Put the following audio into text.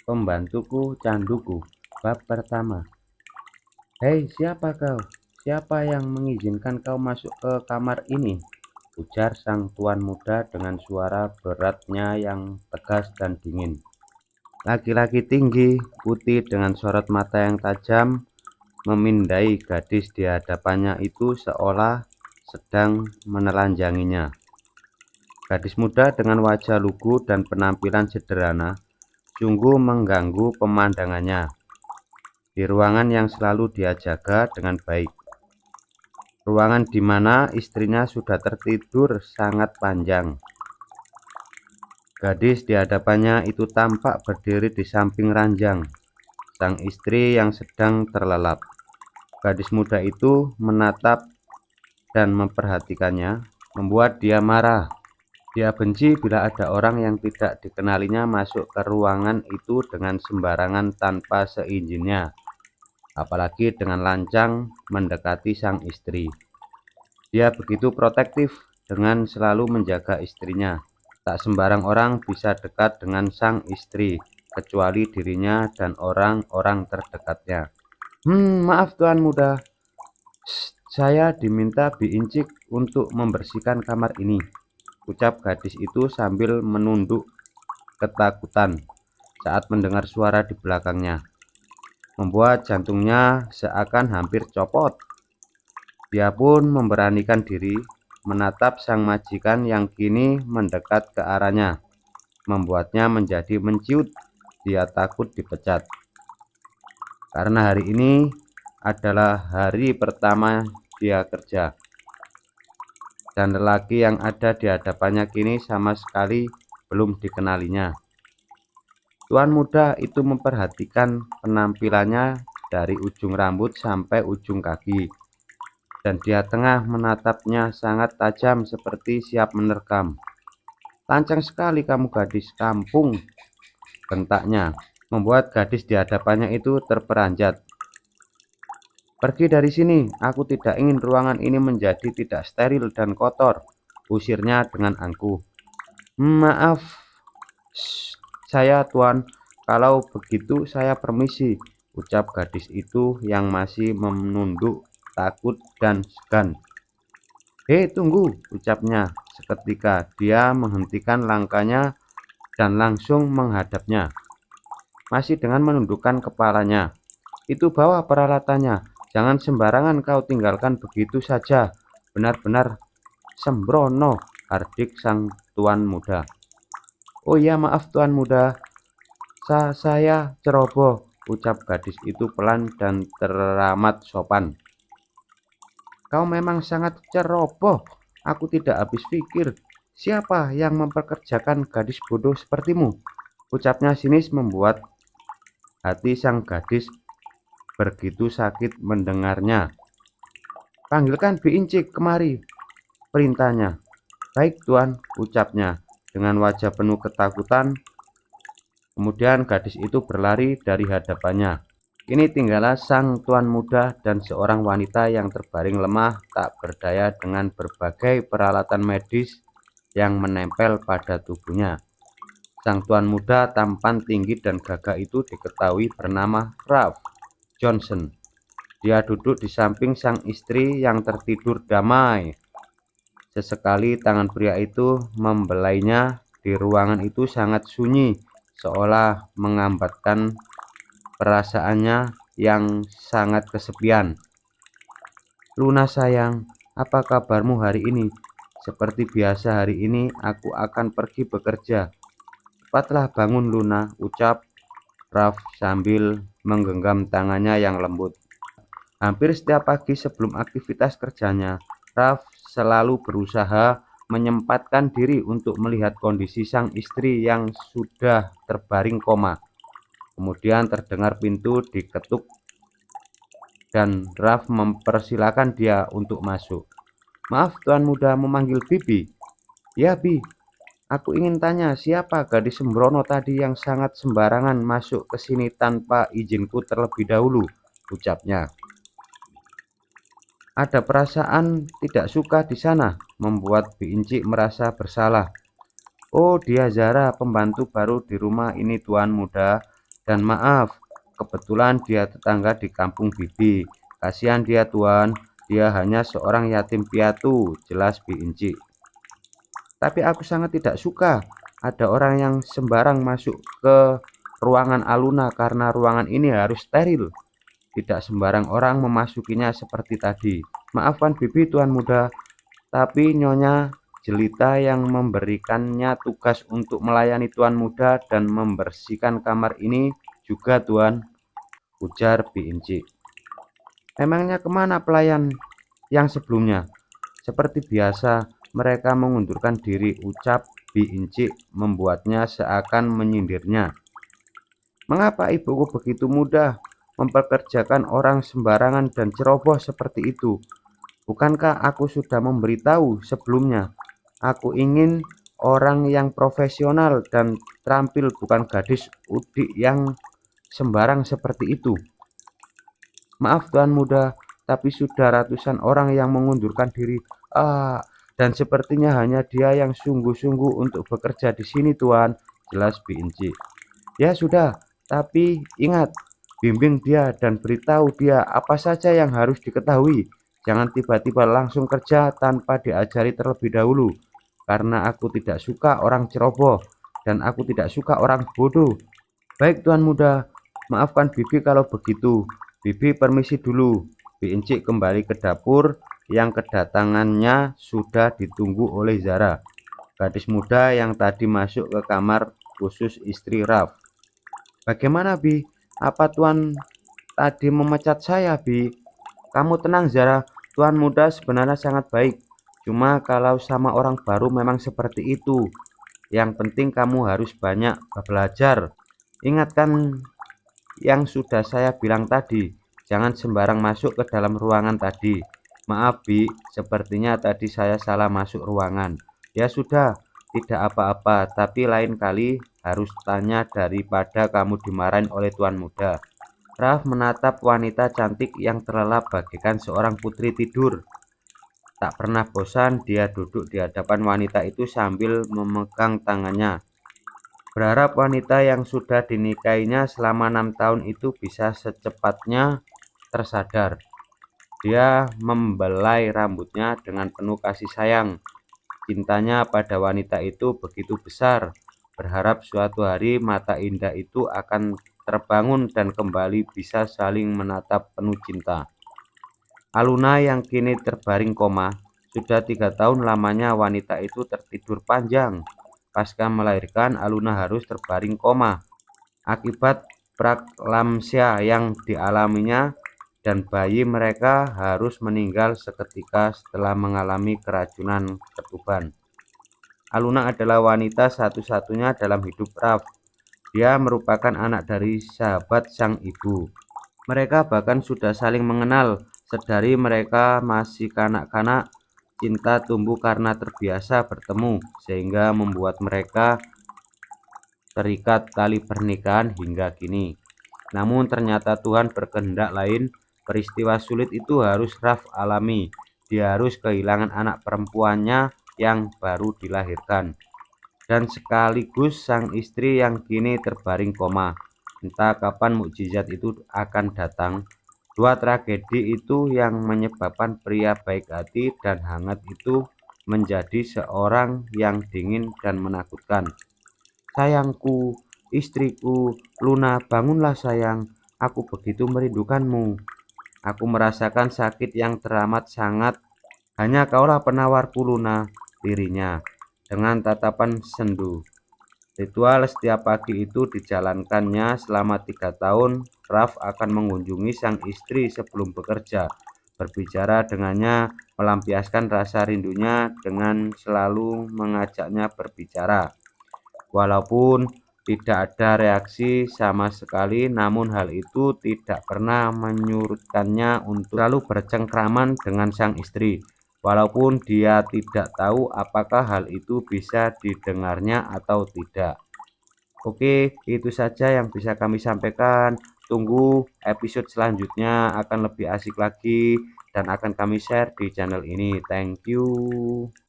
Pembantuku Canduku. Bab pertama. Hei, siapa kau? Siapa yang mengizinkan kau masuk ke kamar ini? Ujar sang tuan muda dengan suara beratnya yang tegas dan dingin. Laki-laki tinggi, putih dengan sorot mata yang tajam, memindai gadis di hadapannya itu seolah sedang menelanjanginya. Gadis muda dengan wajah lugu dan penampilan sederhana sungguh mengganggu pemandangannya di ruangan yang selalu dia jaga dengan baik. Ruangan di mana istrinya sudah tertidur sangat panjang. Gadis di hadapannya itu tampak berdiri di samping ranjang sang istri yang sedang terlelap. Gadis muda itu menatap dan memperhatikannya, membuat dia marah. Dia benci bila ada orang yang tidak dikenalinya masuk ke ruangan itu dengan sembarangan tanpa seizinnya, apalagi dengan lancang mendekati sang istri. Dia begitu protektif dengan selalu menjaga istrinya. Tak sembarang orang bisa dekat dengan sang istri, kecuali dirinya dan orang-orang terdekatnya. Maaf tuan muda, saya diminta Bi Incik untuk membersihkan kamar ini, ucap gadis itu sambil menunduk ketakutan saat mendengar suara di belakangnya, membuat jantungnya seakan hampir copot. Dia pun memberanikan diri menatap sang majikan yang kini mendekat ke arahnya, membuatnya menjadi menciut. Dia takut dipecat, karena hari ini adalah hari pertama dia kerja, dan lelaki yang ada di hadapannya kini sama sekali belum dikenalinya. Tuan muda itu memperhatikan penampilannya dari ujung rambut sampai ujung kaki, dan dia tengah menatapnya sangat tajam seperti siap menerkam. Lancang sekali kamu gadis kampung, bentaknya, membuat gadis di hadapannya itu terperanjat. Pergi dari sini, aku tidak ingin ruangan ini menjadi tidak steril dan kotor, usirnya dengan angkuh. Maaf, saya tuan, kalau begitu saya permisi, ucap gadis itu yang masih menunduk takut dan segan. Hei, tunggu, ucapnya. Seketika dia menghentikan langkahnya dan langsung menghadapnya, masih dengan menundukkan kepalanya. Itu bawa peralatannya, jangan sembarangan kau tinggalkan begitu saja. Benar-benar sembrono, hardik sang tuan muda. Oh iya, maaf tuan muda, saya ceroboh, ucap gadis itu pelan dan teramat sopan. Kau memang sangat ceroboh, aku tidak habis pikir. Siapa yang memperkerjakan gadis bodoh sepertimu? Ucapnya sinis, membuat hati sang gadis begitu sakit mendengarnya. Panggilkan Bi Incik kemari, perintahnya. Baik tuan, ucapnya dengan wajah penuh ketakutan. Kemudian gadis itu berlari dari hadapannya. Kini tinggallah sang tuan muda dan seorang wanita yang terbaring lemah tak berdaya dengan berbagai peralatan medis yang menempel pada tubuhnya. Sang tuan muda tampan tinggi dan gagah itu diketahui bernama Ralph Johnson. Dia duduk di samping sang istri yang tertidur damai. Sesekali tangan pria itu membelainya. Di ruangan itu sangat sunyi, seolah mengambatkan perasaannya yang sangat kesepian. Luna sayang, apa kabarmu hari ini? Seperti biasa hari ini aku akan pergi bekerja. Cepatlah bangun Luna, ucap Ralph sambil menggenggam tangannya yang lembut. Hampir setiap pagi sebelum aktivitas kerjanya, Ralph selalu berusaha menyempatkan diri untuk melihat kondisi sang istri yang sudah terbaring koma. Kemudian terdengar pintu diketuk dan Ralph mempersilahkan dia untuk masuk. Maaf tuan muda, memanggil Bibi. Ya Bi, aku ingin tanya siapa gadis sembrono tadi yang sangat sembarangan masuk ke sini tanpa izinku terlebih dahulu, ucapnya. Ada perasaan tidak suka di sana, membuat Bi Incik merasa bersalah. Oh, dia Zara, pembantu baru di rumah ini tuan muda, Dan maaf, kebetulan dia tetangga di kampung Bibi. Kasihan dia tuan, dia hanya seorang yatim piatu, jelas Bi Inci. Tapi aku sangat tidak suka ada orang yang sembarang masuk ke ruangan Aluna karena ruangan ini harus steril. Tidak sembarang orang memasukinya seperti tadi. Maafkan Bibi tuan muda, tapi Nyonya Jelita yang memberikannya tugas untuk melayani tuan muda dan membersihkan kamar ini juga tuan, ujar Bi Inci. Memangnya kemana pelayan yang sebelumnya? Seperti biasa, mereka mengundurkan diri, ucap Bi Inci membuatnya seakan menyindirnya. Mengapa ibuku begitu mudah mempekerjakan orang sembarangan dan ceroboh seperti itu? Bukankah aku sudah memberitahu sebelumnya? Aku ingin orang yang profesional dan terampil, bukan gadis udik yang sembarang seperti itu. Maaf tuan muda, tapi sudah ratusan orang yang mengundurkan diri. Dan sepertinya hanya dia yang sungguh-sungguh untuk bekerja di sini tuan, jelas Bi Inci. Ya sudah, tapi ingat, bimbing dia dan beritahu dia apa saja yang harus diketahui. Jangan tiba-tiba langsung kerja tanpa diajari terlebih dahulu, karena aku tidak suka orang ceroboh dan aku tidak suka orang bodoh. Baik tuan muda, maafkan Bibi kalau begitu. Bibi permisi dulu. Bi Inci kembali ke dapur yang kedatangannya sudah ditunggu oleh Zara, gadis muda yang tadi masuk ke kamar khusus istri Raf. Bagaimana Bi? Apa tuan tadi memecat saya Bi? Kamu tenang Zara, tuan muda sebenarnya sangat baik. Cuma kalau sama orang baru memang seperti itu. Yang penting kamu harus banyak belajar. Ingatkan yang sudah saya bilang tadi, jangan sembarang masuk ke dalam ruangan tadi. Maaf Bi, sepertinya tadi saya salah masuk ruangan. Ya sudah, tidak apa-apa, tapi lain kali harus tanya daripada kamu dimarahin oleh tuan muda. Raf menatap wanita cantik yang terlelap bagaikan seorang putri tidur. Tak pernah bosan dia duduk di hadapan wanita itu sambil memegang tangannya. Berharap wanita yang sudah dinikahinya selama 6 tahun itu bisa secepatnya tersadar. Dia membelai rambutnya dengan penuh kasih sayang. Cintanya pada wanita itu begitu besar. Berharap suatu hari mata indah itu akan terbangun dan kembali bisa saling menatap penuh cinta. Aluna yang kini terbaring koma, sudah 3 tahun lamanya wanita itu tertidur panjang. Pasca melahirkan, Aluna harus terbaring koma akibat preeklamsia yang dialaminya dan bayi mereka harus meninggal seketika setelah mengalami keracunan ketuban. Aluna adalah wanita satu-satunya dalam hidup Raf. Dia merupakan anak dari sahabat sang ibu. Mereka bahkan sudah saling mengenal sedari mereka masih kanak-kanak. Cinta tumbuh karena terbiasa bertemu, sehingga membuat mereka terikat tali pernikahan hingga kini. Namun ternyata Tuhan berkehendak lain. Peristiwa sulit itu harus Raf alami. Dia harus kehilangan anak perempuannya yang baru dilahirkan, dan sekaligus sang istri yang kini terbaring koma. Entah kapan mukjizat itu akan datang. Dua tragedi itu yang menyebabkan pria baik hati dan hangat itu menjadi seorang yang dingin dan menakutkan. Sayangku, istriku, Luna, bangunlah sayang. Aku begitu merindukanmu. Aku merasakan sakit yang teramat sangat. Hanya kaulah penawarku Luna, dirinya dengan tatapan sendu. Ritual setiap pagi itu dijalankannya selama 3 tahun. Raf akan mengunjungi sang istri sebelum bekerja, berbicara dengannya, melampiaskan rasa rindunya dengan selalu mengajaknya berbicara. Walaupun tidak ada reaksi sama sekali, namun hal itu tidak pernah menyurutkannya untuk selalu bercengkraman dengan sang istri. Walaupun dia tidak tahu apakah hal itu bisa didengarnya atau tidak. Oke, itu saja yang bisa kami sampaikan. Tunggu episode selanjutnya akan lebih asik lagi dan akan kami share di channel ini. Thank you.